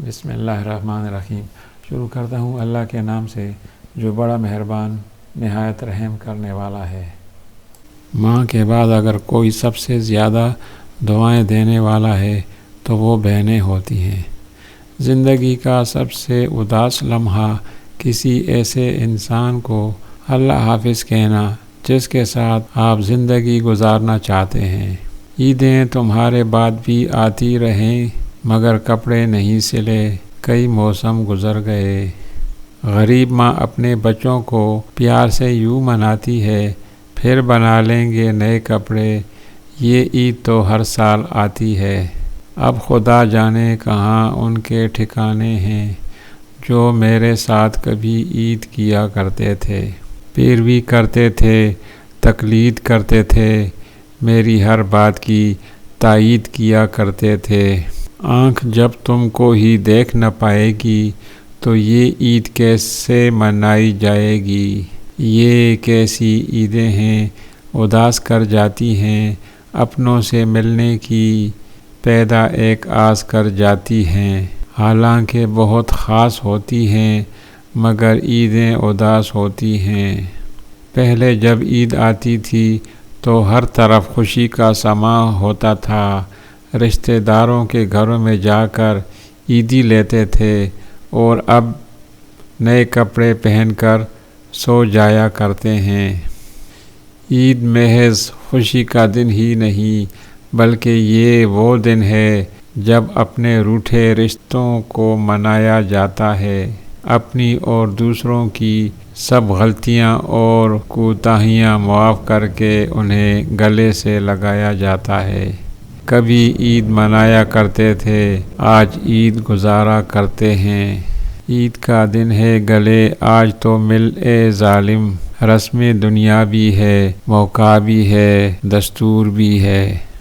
بسم اللہ الرحمن الرحیم۔ شروع کرتا ہوں اللہ کے نام سے جو بڑا مہربان نہایت رحم کرنے والا ہے۔ ماں کے بعد اگر کوئی سب سے زیادہ دعائیں دینے والا ہے تو وہ بہنیں ہوتی ہیں۔ زندگی کا سب سے اداس لمحہ کسی ایسے انسان کو اللہ حافظ کہنا جس کے ساتھ آپ زندگی گزارنا چاہتے ہیں۔ عیدیں تمہارے بعد بھی آتی رہیں مگر کپڑے نہیں سلے، کئی موسم گزر گئے۔ غریب ماں اپنے بچوں کو پیار سے یوں مناتی ہے، پھر بنا لیں گے نئے کپڑے، یہ عید تو ہر سال آتی ہے۔ اب خدا جانے کہاں ان کے ٹھکانے ہیں جو میرے ساتھ کبھی عید کیا کرتے تھے، پیروی کرتے تھے، تقلید کرتے تھے، میری ہر بات کی تائید کیا کرتے تھے۔ آنکھ جب تم کو ہی دیکھ نہ پائے گی تو یہ عید کیسے منائی جائے گی؟ یہ کیسی عیدیں ہیں اداس کر جاتی ہیں، اپنوں سے ملنے کی پیدا ایک آس کر جاتی ہیں۔ حالانکہ بہت خاص ہوتی ہیں مگر عیدیں اداس ہوتی ہیں۔ پہلے جب عید آتی تھی تو ہر طرف خوشی کا سماں ہوتا تھا، رشتہ داروں کے گھروں میں جا کر عیدی لیتے تھے اور اب نئے کپڑے پہن کر سو جایا کرتے ہیں۔ عید محض خوشی کا دن ہی نہیں بلکہ یہ وہ دن ہے جب اپنے روٹھے رشتوں کو منایا جاتا ہے، اپنی اور دوسروں کی سب غلطیاں اور کوتاہیاں معاف کر کے انہیں گلے سے لگایا جاتا ہے۔ کبھی عید منایا کرتے تھے، آج عید گزارا کرتے ہیں۔ عید کا دن ہے گلے آج تو مل اے ظالم، رسم دنیا بھی ہے، موقع بھی ہے، دستور بھی ہے۔